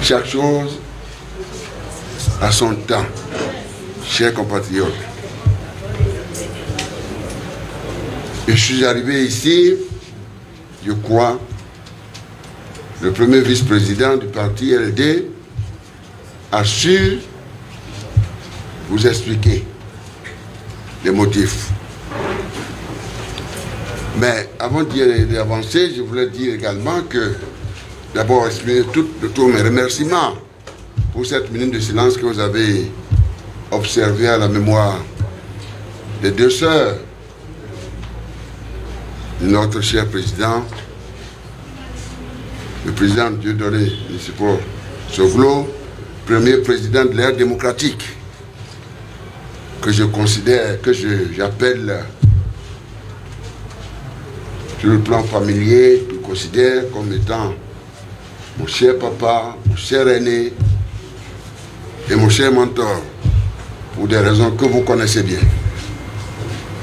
Chaque chose a son temps, chers compatriotes. Je suis arrivé ici, je crois, le premier vice-président du parti LD a su vous expliquer les motifs. Mais avant d'avancer, je voulais dire également que, d'abord, exprimer tous mes remerciements pour cette minute de silence que vous avez observée à la mémoire des deux sœurs de notre cher président, le président Dieudonné Nicéphore Soglo, premier président de l'ère démocratique, que je considère, que j'appelle sur le plan familier, je le considère comme étant mon cher papa, mon cher aîné et mon cher mentor, pour des raisons que vous connaissez bien.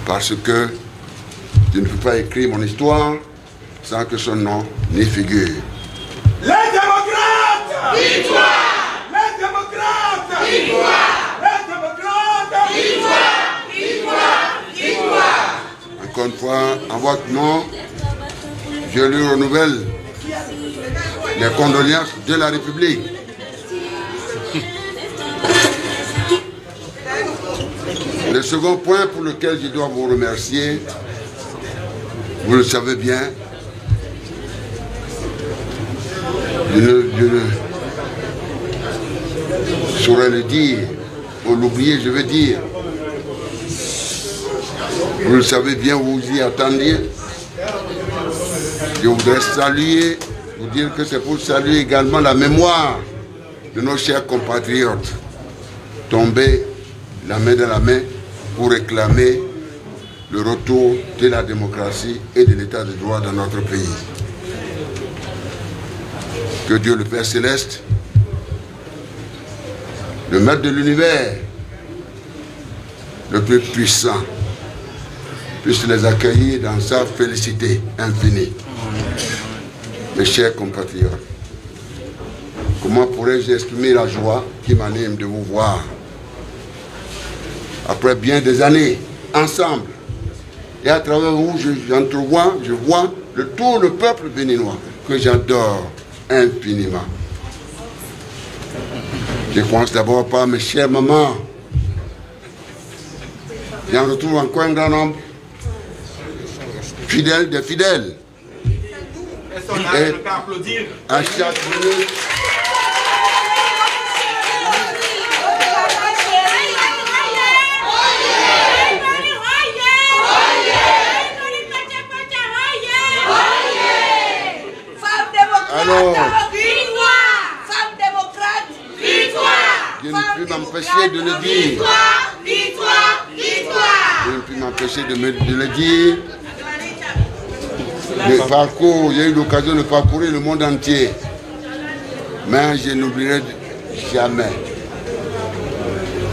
Parce que je ne peux pas écrire mon histoire sans que son nom n'y figure. Les démocrates! Victoire! Les démocrates! Victoire! Les démocrates! Victoire! Victoire! Victoire! Encore une fois, en votre nom, je lui renouvelle les condoléances de la République. Le second point pour lequel je dois vous remercier, vous le savez bien, je ne saurais le dire, ou l'oublier, je veux dire. Vous le savez bien, vous y attendiez. Je voudrais saluer, vous dire que c'est pour saluer également la mémoire de nos chers compatriotes tombés la main dans la main pour réclamer le retour de la démocratie et de l'état de droit dans notre pays. Que Dieu le Père Céleste, le Maître de l'univers, le plus puissant, puisse les accueillir dans sa félicité infinie. Mes chers compatriotes, comment pourrais-je exprimer la joie qui m'anime de vous voir après bien des années, ensemble, et à travers vous, j'entrevois, je vois tout le peuple béninois que j'adore infiniment. Je commence d'abord par mes chères mamans. J'en retrouve encore un grand nombre, fidèles des fidèles. Et à chaque minute, alors, Femme démocrate, victoire! je ne puis m'empêcher de le dire. Victoire! Victoire! Victoire! Je ne puis m'empêcher de le dire. Le parcours, j'ai eu l'occasion de parcourir le monde entier. Mais je n'oublierai jamais.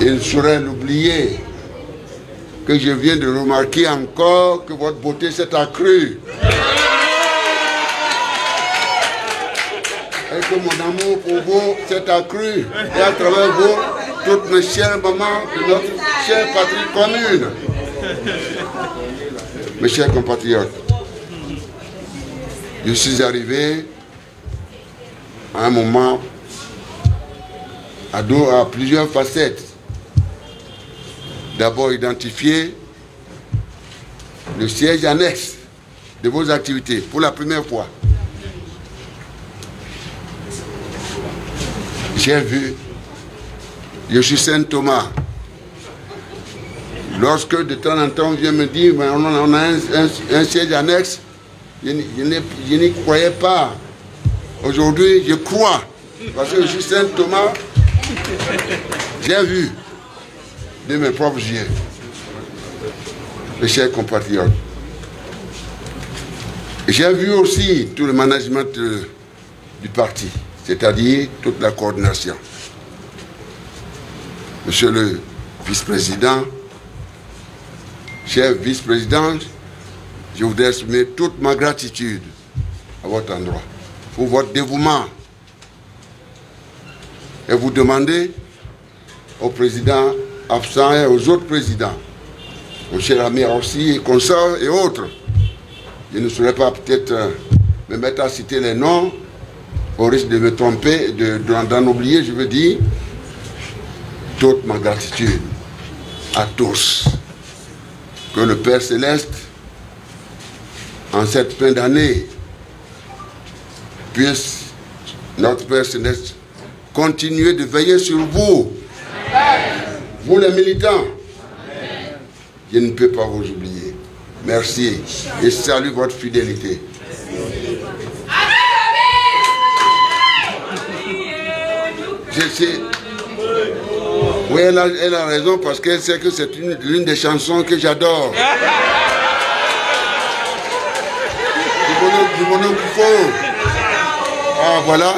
Je ne saurais l'oublier que je viens de remarquer encore que votre beauté s'est accrue. Et que mon amour pour vous s'est accru. Et à travers vous, toutes mes chères mamans de notre chère patrie commune. Mes chers compatriotes, je suis arrivé à un moment à plusieurs facettes. D'abord identifier le siège annexe de vos activités pour la première fois. J'ai vu, je suis Saint Thomas. Lorsque de temps en temps on vient me dire mais on a un siège annexe, je n'y croyais pas. Aujourd'hui, je crois. Parce que je suis Saint Thomas, j'ai vu de mes propres yeux. Mes chers compatriotes. J'ai vu aussi tout le management du parti, c'est-à-dire toute la coordination. Monsieur le vice-président, cher vice-président, je voudrais exprimer toute ma gratitude à votre endroit pour votre dévouement et vous demandez au président absent et aux autres présidents, mon cher ami aussi, consorts et autres. Je ne saurais pas peut-être me mettre à citer les noms, au risque de me tromper, d'en oublier, je veux dire, toute ma gratitude à tous. Que le Père Céleste, en cette fin d'année, puisse, notre Père Céleste, continuer de veiller sur vous. Vous les militants. Je ne peux pas vous oublier. Merci et salue votre fidélité. Je sais. Oui, elle a raison parce qu'elle sait que c'est l'une des chansons que j'adore. Du bonhomme Kouffo. Ah, voilà.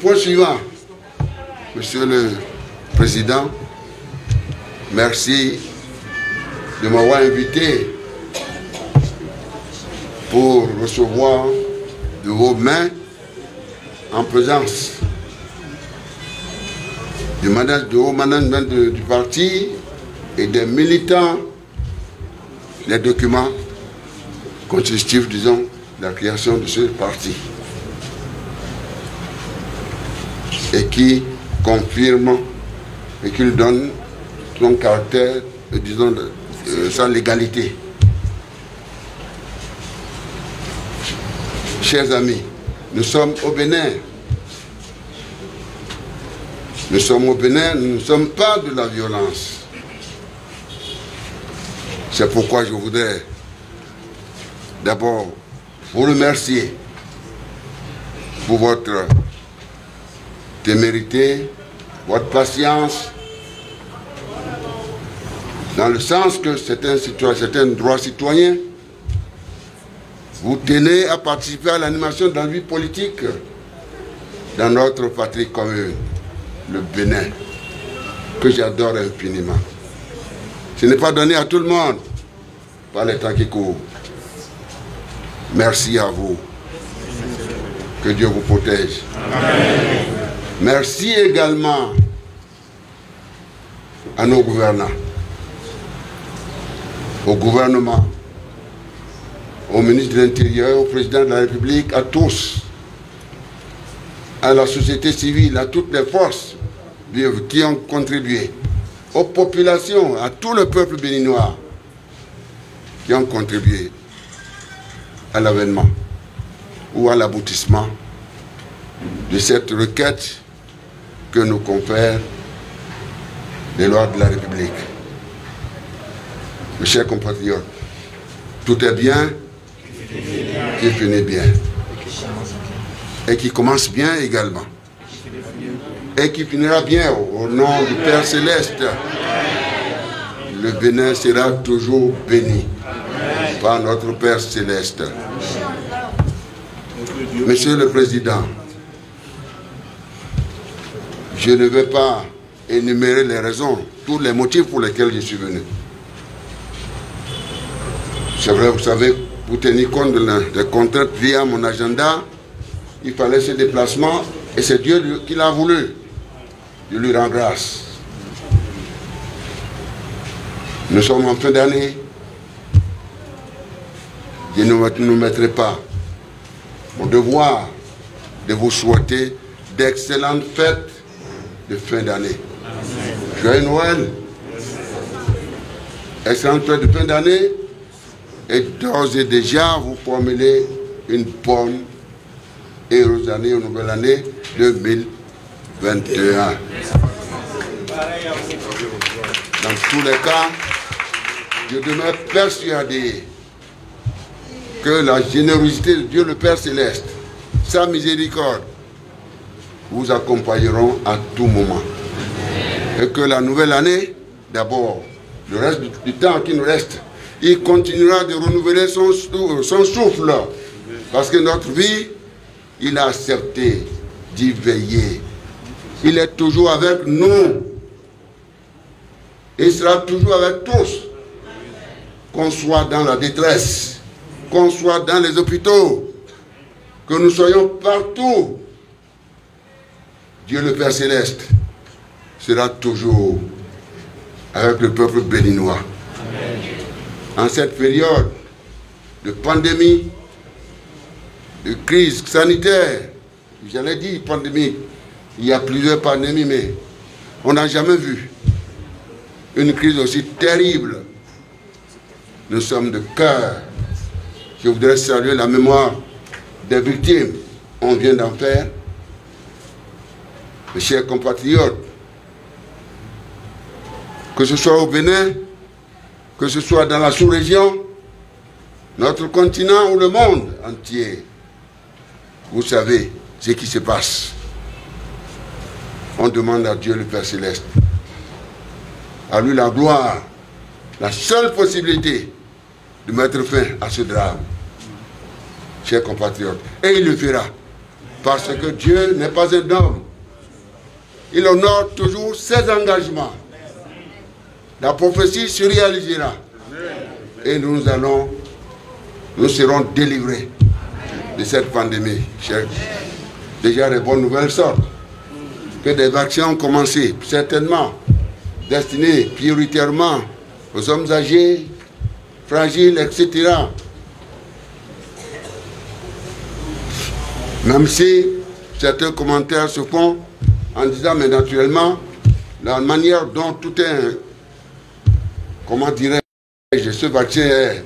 Point suivant, Monsieur le Président, merci de m'avoir invité pour recevoir de vos mains en présence du haut management du parti et des militants les documents constitutifs, disons, de la création de ce parti. Et qui confirme et qui lui donne son caractère, disons, sa légalité. Chers amis, nous sommes au Bénin. Nous sommes au Bénin, nous ne sommes pas de la violence. C'est pourquoi je voudrais d'abord vous remercier pour votre témérité, votre patience, dans le sens que c'est un droit citoyen. Vous tenez à participer à l'animation de la vie politique dans notre patrie commune, le Bénin, que j'adore infiniment. Ce n'est pas donné à tout le monde par les temps qui courent. Merci à vous. Que Dieu vous protège. Amen. Merci également à nos gouvernants, au gouvernement, au ministre de l'Intérieur, au président de la République, à tous, à la société civile, à toutes les forces vives qui ont contribué, aux populations, à tout le peuple béninois qui ont contribué à l'avènement ou à l'aboutissement de cette requête que nous confèrent les lois de la République. Mes chers compatriotes, tout est bien qui finit bien. Et qui commence bien également. Et qui finira bien au nom du Père Céleste. Le Bénin sera toujours béni par notre Père Céleste. Monsieur le Président, je ne vais pas énumérer les raisons, tous les motifs pour lesquels je suis venu. C'est vrai, vous savez, pour tenir compte des contraintes liées à mon agenda, il fallait ce déplacement et c'est Dieu qui l'a voulu. Je lui rends grâce. Nous sommes en fin d'année. Je ne mettrai pas mon devoir de vous souhaiter d'excellentes fêtes de fin d'année. Joyeux Noël. Excellentes fêtes de fin d'année. Et d'ores et déjà, vous formulez une bonne et heureuse année, une nouvelle année 2021. Dans tous les cas, je demeure persuadé que la générosité de Dieu le Père Céleste, sa miséricorde, vous accompagneront à tout moment. Et que la nouvelle année, d'abord, le reste du temps qui nous reste, il continuera de renouveler son souffle. Parce que notre vie, il a accepté d'y veiller. Il est toujours avec nous. Il sera toujours avec tous. Qu'on soit dans la détresse, qu'on soit dans les hôpitaux, que nous soyons partout. Dieu le Père Céleste sera toujours avec le peuple béninois. En cette période de pandémie, de crise sanitaire, j'allais dire pandémie, il y a plusieurs pandémies, mais on n'a jamais vu une crise aussi terrible. Nous sommes de cœur. Je voudrais saluer la mémoire des victimes. On vient d'en faire. Mes chers compatriotes, que ce soit au Bénin, que ce soit dans la sous-région, notre continent ou le monde entier, vous savez ce qui se passe. On demande à Dieu le Père Céleste, à lui la gloire, la seule possibilité de mettre fin à ce drame, chers compatriotes. Et il le fera, parce que Dieu n'est pas un homme. Il honore toujours ses engagements. La prophétie se réalisera. Et nous serons délivrés de cette pandémie. Déjà, les bonnes nouvelles sortent. Que des vaccins ont commencé, certainement, destinés prioritairement aux hommes âgés, fragiles, etc. Même si certains commentaires se font en disant, mais naturellement, la manière dont tout est, comment dirais-je, ce vaccin est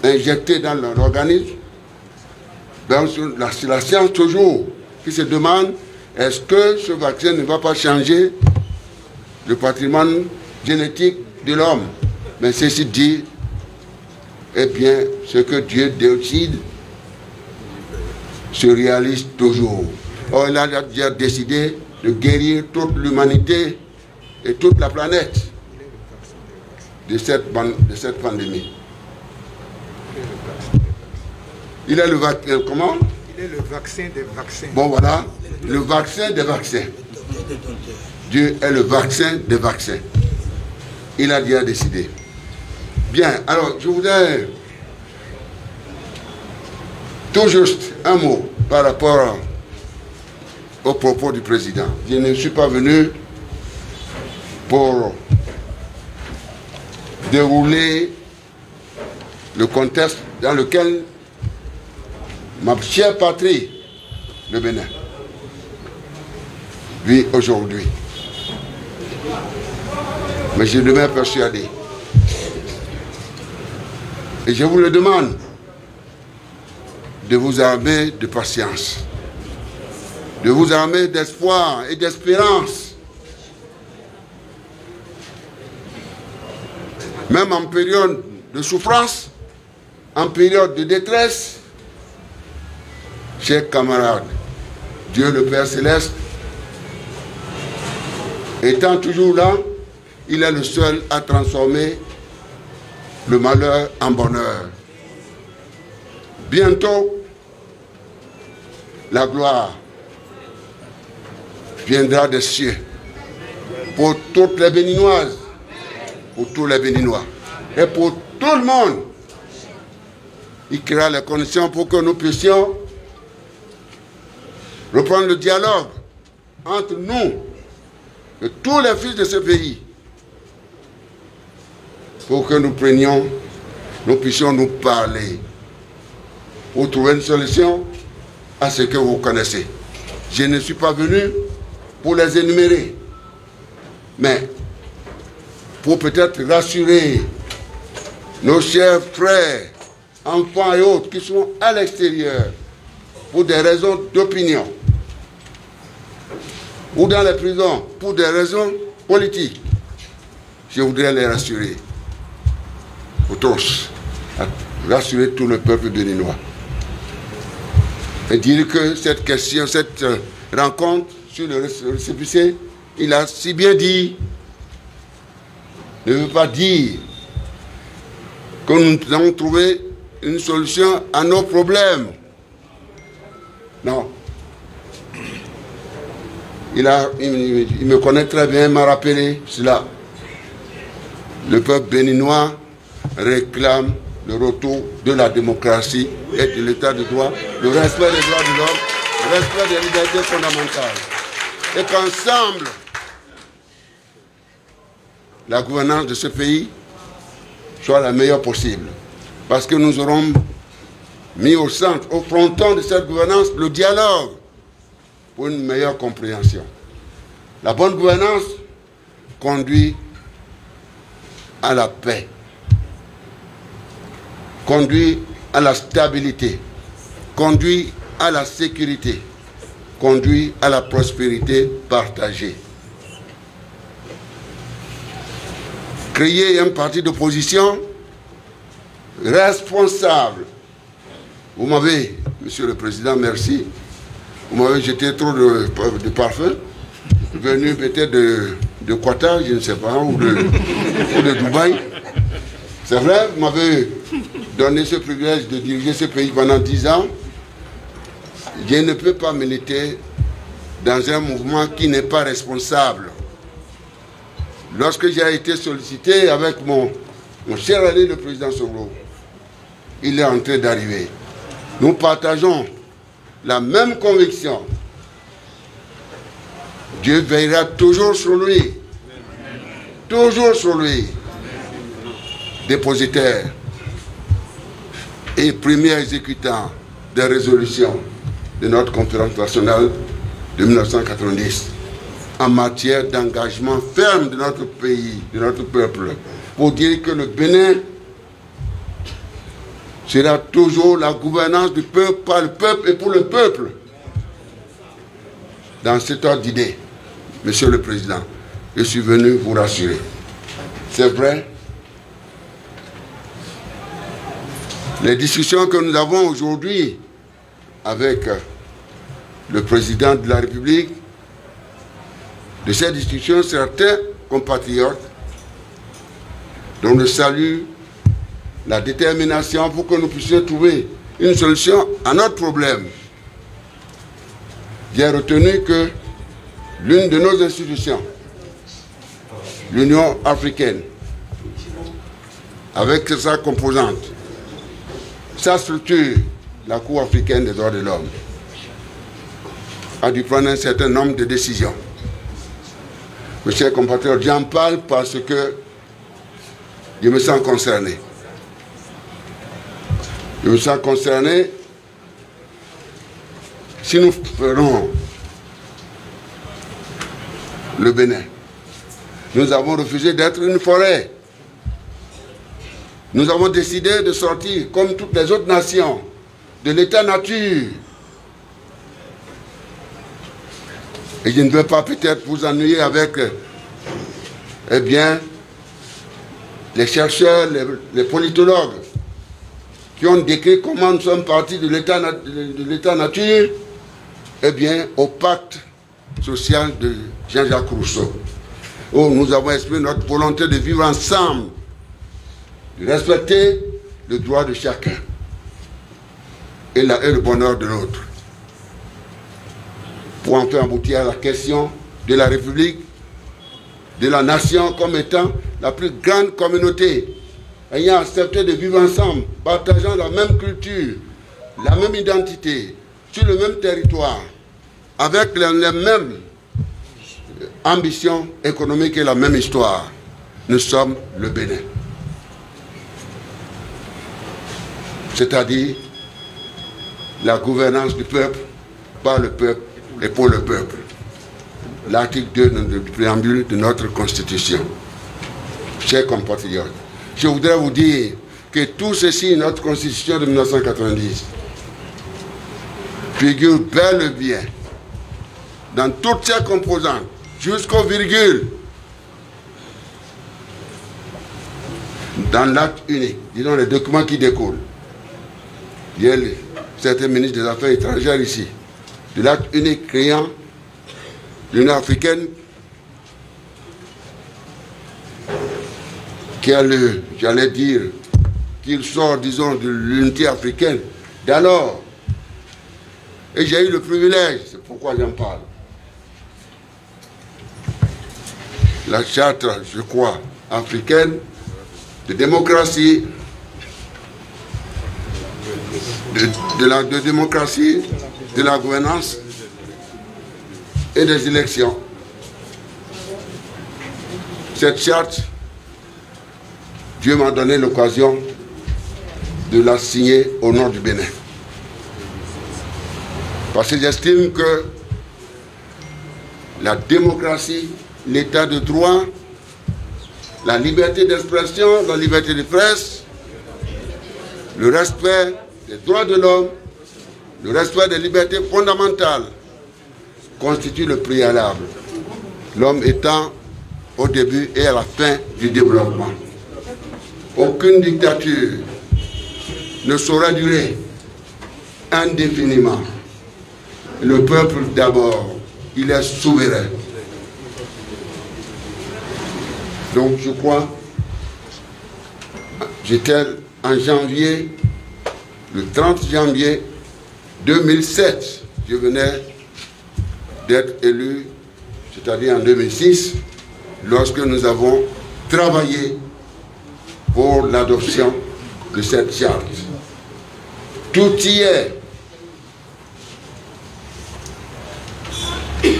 injecté dans l'organisme, ben, c'est la science toujours qui se demande, est-ce que ce vaccin ne va pas changer le patrimoine génétique de l'homme? Mais ceci dit, eh bien, ce que Dieu décide se réalise toujours. Or, il a déjà décidé de guérir toute l'humanité et toute la planète de cette pandémie. Il est le vaccin, comment? Il est le vaccin des vaccins. Bon, voilà, le vaccin des vaccins. Dieu est le vaccin des vaccins. Il a déjà décidé. Bien, alors, je voudrais tout juste un mot par rapport aux propos du président. Je ne suis pas venu pour dérouler le contexte dans lequel ma chère patrie, le Bénin, vit aujourd'hui. Mais je demeure persuadé. Et je vous le demande de vous armer de patience, de vous armer d'espoir et d'espérance. Même en période de souffrance, en période de détresse, chers camarades, Dieu le Père Céleste, étant toujours là, il est le seul à transformer le malheur en bonheur. Bientôt, la gloire viendra des cieux pour toutes les Béninoises, pour tous les Béninois et pour tout le monde. Il créera les conditions pour que nous puissions reprendre le dialogue entre nous et tous les fils de ce pays, pour que nous puissions nous parler, pour trouver une solution à ce que vous connaissez. Je ne suis pas venu pour les énumérer, mais pour peut-être rassurer nos chers frères, enfants et autres qui sont à l'extérieur pour des raisons d'opinion ou dans les prisons pour des raisons politiques. Je voudrais les rassurer, pour tous, rassurer tout le peuple béninois et dire que cette question, rencontre sur le récépissé, il a si bien dit, ne veut pas dire que nous avons trouvé une solution à nos problèmes. Non. Il me connaît très bien, il m'a rappelé cela. Le peuple béninois réclame le retour de la démocratie et de l'état de droit, le respect des droits de l'homme, le respect des libertés fondamentales. Et qu'ensemble, la gouvernance de ce pays soit la meilleure possible. Parce que nous aurons mis au centre, au fronton de cette gouvernance, le dialogue pour une meilleure compréhension. La bonne gouvernance conduit à la paix, conduit à la stabilité, conduit à la sécurité, conduit à la prospérité partagée. Créer un parti d'opposition responsable. Vous m'avez, Monsieur le Président, merci. Vous m'avez jeté trop de parfum, venu peut-être de Qatar, je ne sais pas, ou de Dubaï. C'est vrai, vous m'avez donné ce privilège de diriger ce pays pendant 10 ans. Je ne peux pas militer dans un mouvement qui n'est pas responsable. Lorsque j'ai été sollicité avec mon cher ami, le président Soglo, il est en train d'arriver. Nous partageons la même conviction. Dieu veillera toujours sur lui. Toujours sur lui. Dépositaire et premier exécutant des résolutions de notre conférence nationale de 1990 en matière d'engagement ferme de notre pays, de notre peuple, pour dire que le Bénin sera toujours la gouvernance du peuple, par le peuple et pour le peuple. Dans cet ordre d'idée, Monsieur le Président, je suis venu vous rassurer. C'est vrai, les discussions que nous avons aujourd'hui avec le Président de la République, de ces discussions, certains compatriotes dont je salue la détermination pour que nous puissions trouver une solution à notre problème. J'ai retenu que l'une de nos institutions, l'Union africaine, avec sa composante, sa structure, la Cour africaine des droits de l'homme, a dû prendre un certain nombre de décisions. Mes chers compatriotes, j'en parle parce que je me sens concerné. Je me sens concerné si nous ferons le Bénin. Nous avons refusé d'être une forêt. Nous avons décidé de sortir, comme toutes les autres nations, de l'état nature. Et je ne veux pas peut-être vous ennuyer avec, eh bien, les chercheurs, les politologues, qui ont décrit comment nous sommes partis de l'état nature, eh bien, au pacte social de Jean-Jacques Rousseau, où nous avons exprimé notre volonté de vivre ensemble, de respecter le droit de chacun et le bonheur de l'autre, pour enfin aboutir à la question de la République, de la nation comme étant la plus grande communauté, ayant accepté de vivre ensemble, partageant la même culture, la même identité, sur le même territoire, avec les mêmes ambitions économiques et la même histoire. Nous sommes le Bénin. C'est-à-dire la gouvernance du peuple, par le peuple et pour le peuple. L'article 2 du préambule de notre Constitution. Chers compatriotes, je voudrais vous dire que tout ceci, notre Constitution de 1990, figure bel et bien dans toutes ses composantes, jusqu'aux virgules, dans l'acte unique, disons les documents qui découlent. Il y a certains ministres des Affaires étrangères ici. de l'acte unique créant l'Union africaine qui a le, j'allais dire, qu'il sort, disons, de l'unité africaine d'alors. Et j'ai eu le privilège, c'est pourquoi j'en parle. La charte, je crois, africaine de démocratie, de démocratie, de la gouvernance et des élections. Cette charte, Dieu m'a donné l'occasion de la signer au nom du Bénin. Parce que j'estime que la démocratie, l'état de droit, la liberté d'expression, la liberté de presse, le respect des droits de l'homme, le respect des libertés fondamentales constituent le préalable. L'homme étant au début et à la fin du développement. Aucune dictature ne saura durer indéfiniment. Le peuple d'abord, il est souverain. Donc je crois, j'étais en janvier, le 30 janvier 2007, je venais d'être élu, c'est-à-dire en 2006, lorsque nous avons travaillé pour l'adoption de cette charte. Tout y est.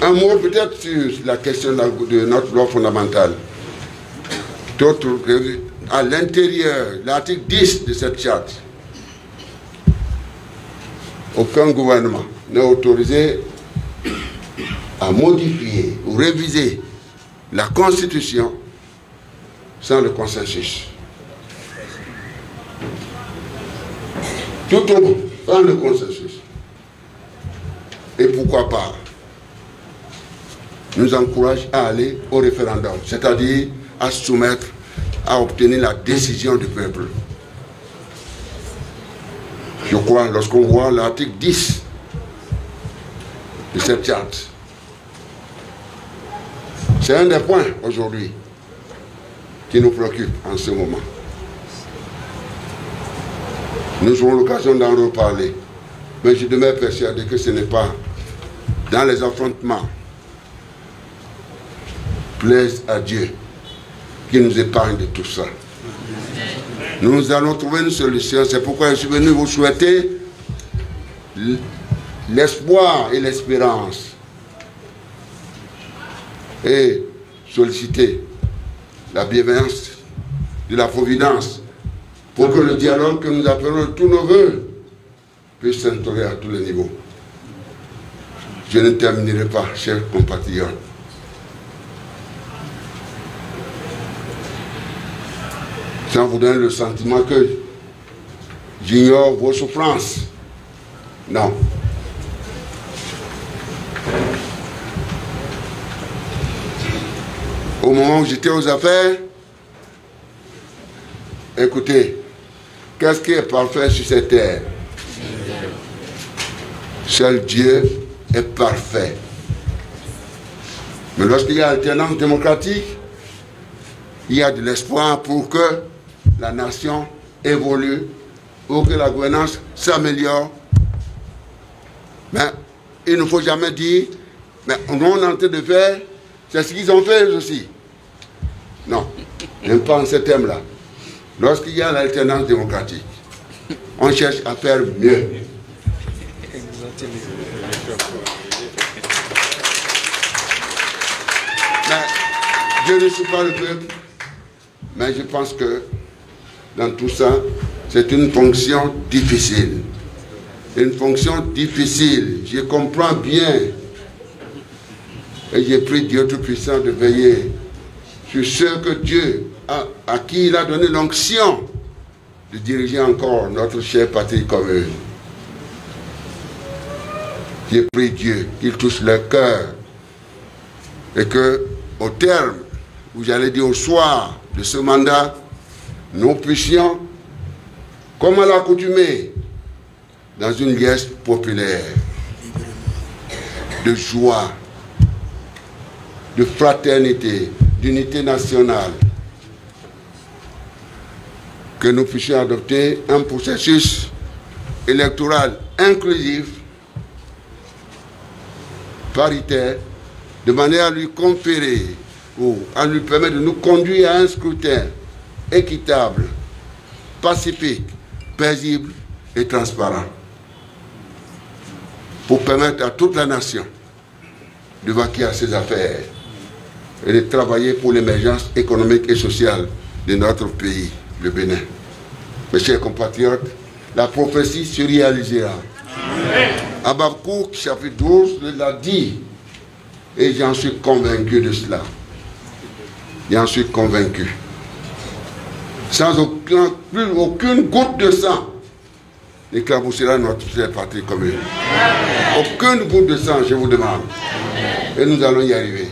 Un mot peut-être sur la question de notre loi fondamentale. À l'intérieur, l'article 10 de cette charte, aucun gouvernement n'est autorisé à modifier ou réviser la Constitution sans le consensus. Tout au monde, sans le consensus. Et pourquoi pas nous encourage à aller au référendum, c'est-à-dire à soumettre, à obtenir la décision du peuple. Je crois, lorsqu'on voit l'article 10 de cette charte, c'est un des points aujourd'hui qui nous préoccupe en ce moment. Nous aurons l'occasion d'en reparler, mais je demeure persuadé que ce n'est pas dans les affrontements plaise à Dieu qui nous épargne de tout ça. Nous allons trouver une solution. C'est pourquoi je suis venu vous souhaiter l'espoir et l'espérance et solliciter la bienveillance de la providence pour que le dialogue que nous appelons de tous nos voeux puisse s'instaurer à tous les niveaux. Je ne terminerai pas, chers compatriotes. Sans vous donner le sentiment que j'ignore vos souffrances. Non. Au moment où j'étais aux affaires, écoutez, qu'est-ce qui est parfait sur cette terre? Seul Dieu est parfait. Mais lorsqu'il y a alternance démocratique, il y a de l'espoir pour que la nation évolue, pour que la gouvernance s'améliore. Mais il ne faut jamais dire, mais on est en train de faire, c'est ce qu'ils ont fait eux aussi. Non, n'aime pas en ce thème-là. Lorsqu'il y a l'alternance démocratique, on cherche à faire mieux. Mais je ne suis pas le peuple, mais je pense que dans tout ça, c'est une fonction difficile. Une fonction difficile. Je comprends bien. Et j'ai pris Dieu Tout-Puissant de veiller sur ceux que Dieu à qui il a donné l'onction de diriger encore notre chère patrie commune. J'ai prié Dieu qu'il touche leur cœur et que, au terme, ou j'allais dire au soir de ce mandat, nous puissions, comme à l'accoutumée, dans une liesse populaire, de joie, de fraternité, d'unité nationale, que nous puissions adopter un processus électoral inclusif, paritaire, de manière à lui conférer ou à lui permettre de nous conduire à un scrutin équitable, pacifique, paisible et transparent, pour permettre à toute la nation de vaquer à ses affaires et de travailler pour l'émergence économique et sociale de notre pays, le Bénin. Mes chers compatriotes, la prophétie se réalisera. Habakkuk, chapitre 12, l'a dit, et j'en suis convaincu de cela. J'en suis convaincu. Sans aucune goutte de sang n'éclaboussera notre patrie commune. Aucune goutte de sang, je vous demande. Et nous allons y arriver.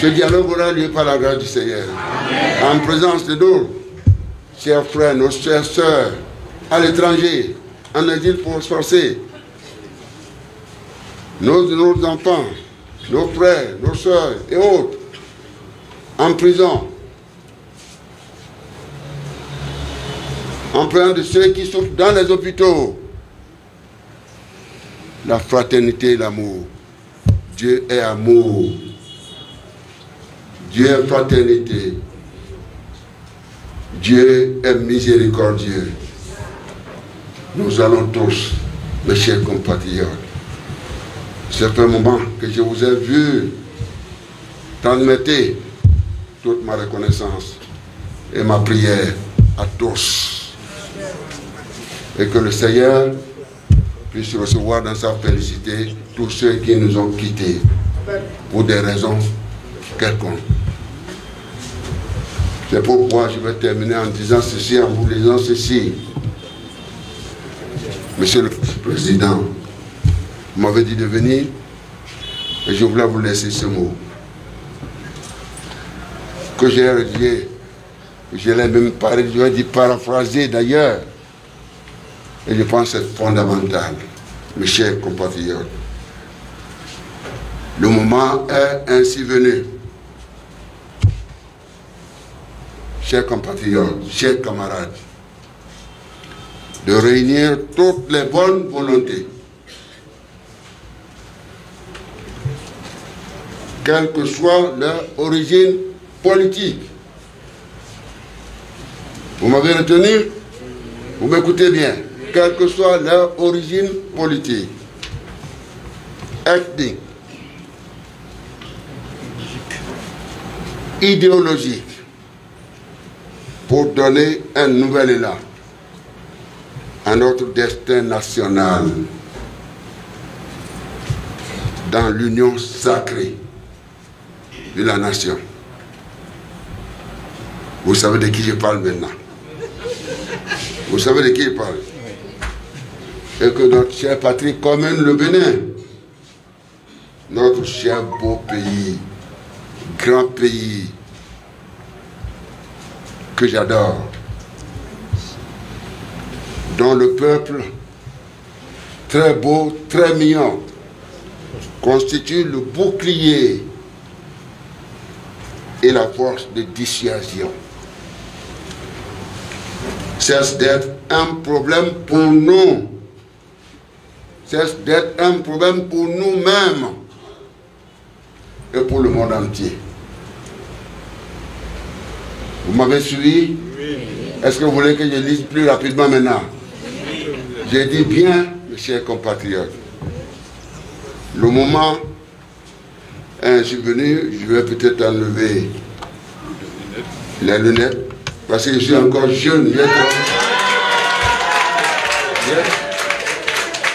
Ce dialogue aura lieu par la grâce du Seigneur. En présence de nos chers frères, nos chères sœurs, à l'étranger, en exil forcé, nos enfants, nos frères, nos sœurs et autres, en prison, en prenant de ceux qui souffrent dans les hôpitaux, la fraternité et l'amour. Dieu est amour. Dieu est fraternité. Dieu est miséricordieux. Nous allons tous, mes chers compatriotes, certains moments que je vous ai vus, transmettez toute ma reconnaissance et ma prière à tous. Et que le Seigneur puisse recevoir dans sa félicité tous ceux qui nous ont quittés pour des raisons quelconques. C'est pourquoi je vais terminer en disant ceci, en vous disant ceci. Monsieur le Président, vous m'avez dit de venir et je voulais vous laisser ce mot. Que j'ai rédigé, je l'ai même paraphrasé d'ailleurs. Et je pense que c'est fondamental, mes chers compatriotes. Le moment est ainsi venu. Chers compatriotes, chers camarades, de réunir toutes les bonnes volontés, quelle que soit leur origine politique. Vous m'avez retenu? Vous m'écoutez bien? Quelle que soit leur origine politique, ethnique, idéologique, pour donner un nouvel élan à notre destin national dans l'union sacrée de la nation. Vous savez de qui je parle maintenant? Vous savez de qui je parle? Et que notre chère patrie commune, le Bénin, notre cher beau pays, grand pays, que j'adore, dont le peuple, très beau, très mignon, constitue le bouclier et la force de dissuasion. Cesse d'être un problème pour nous, cesse d'être un problème pour nous-mêmes et pour le monde entier. Vous m'avez suivi? Oui. Est-ce que vous voulez que je lise plus rapidement maintenant? J'ai dit bien, mes chers compatriotes, le moment est ainsi venu. Je vais peut-être enlever les lunettes parce que je suis encore jeune.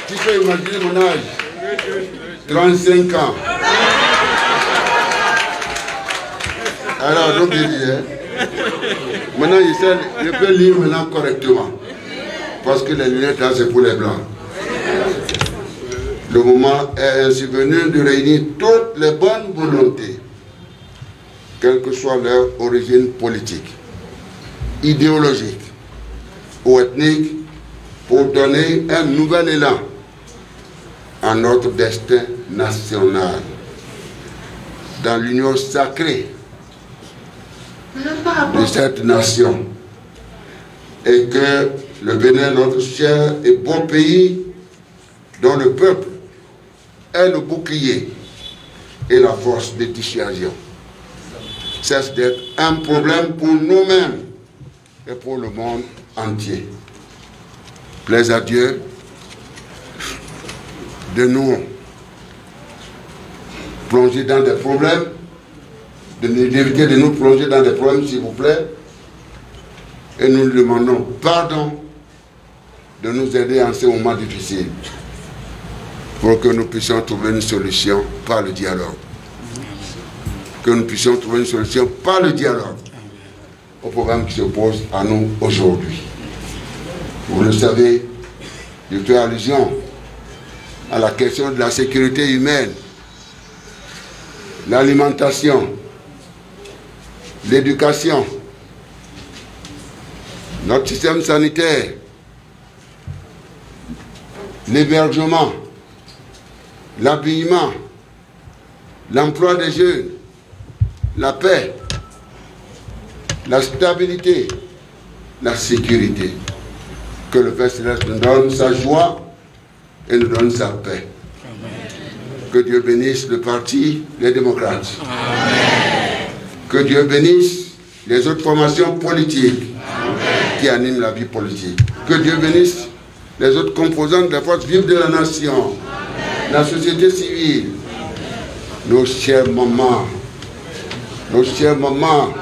Tu peux imaginer mon âge? 35 ans. Alors, donc je disais, maintenant je peux lire maintenant correctement. Parce que les lunettes là c'est pour les blancs. Le moment est ainsi venu de réunir toutes les bonnes volontés, quelle que soit leur origine politique, idéologique ou ethnique, pour donner un nouvel élan à notre destin nationale, dans l'union sacrée de cette nation, et que le Bénin, notre cher et bon pays, dont le peuple est le bouclier et la force de dissuasion, cesse d'être un problème pour nous-mêmes et pour le monde entier. Plaise à Dieu de nous plonger dans des problèmes, d'éviter de nous plonger dans des problèmes, s'il vous plaît, et nous lui demandons pardon de nous aider en ces moments difficiles pour que nous puissions trouver une solution par le dialogue. Que nous puissions trouver une solution par le dialogue au problème qui se pose à nous aujourd'hui. Vous le savez, je fais allusion à la question de la sécurité humaine, l'alimentation, l'éducation, notre système sanitaire, l'hébergement, l'habillement, l'emploi des jeunes, la paix, la stabilité, la sécurité. Que le Père Céleste nous donne sa joie et nous donne sa paix. Amen. Que Dieu bénisse le parti, les démocrates. Amen. Que Dieu bénisse les autres formations politiques. Amen. Qui animent la vie politique. Que Dieu bénisse les autres composantes des forces vives de la nation. Amen. La société civile. Amen. Nos chers mamans, nos chers mamans,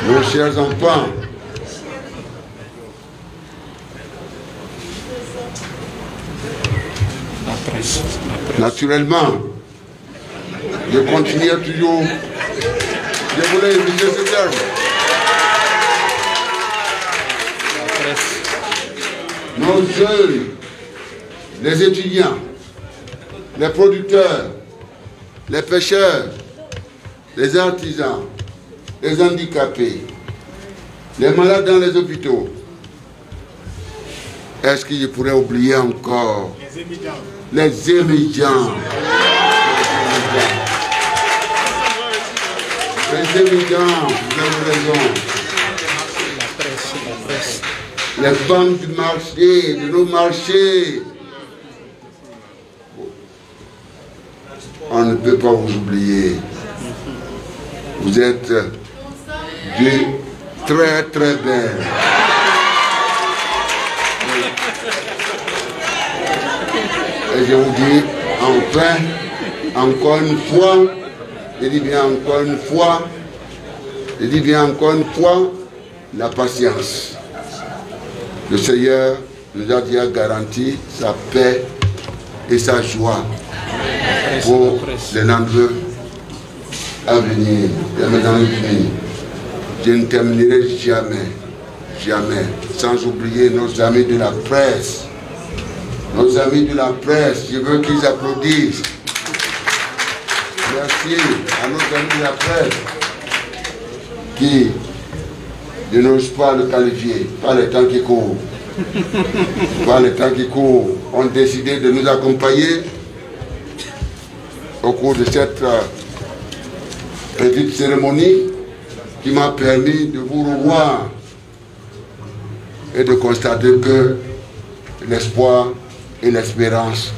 nos chers enfants. Naturellement, je continue toujours. Je voulais éviter ce terme. Nos jeunes, les étudiants, les producteurs, les pêcheurs, les artisans, les handicapés, les malades dans les hôpitaux. Est-ce que je pourrais oublier encore les émigrants? Les émigrants, vous avez raison. Les femmes du marché, de nos marchés. On ne peut pas vous oublier. Vous êtes très très belles. Et je vous dis, enfin, encore une fois, je dis bien encore une fois, je dis bien encore une fois, la patience. Le Seigneur nous a déjà garanti sa paix et sa joie pour les nombreux à venir, les années venir. Je ne terminerai jamais, jamais, sans oublier nos amis de la presse. Nos amis de la presse, je veux qu'ils applaudissent. Merci à nos amis de la presse qui ne n'osent pas le qualifier, pas les temps qui courent. Pas les temps qui courent, ont décidé de nous accompagner au cours de cette petite cérémonie qui m'a permis de vous revoir et de constater que l'espoir et l'espérance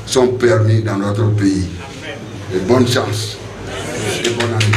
sont permis dans notre pays. Et bonne chance et bonne année.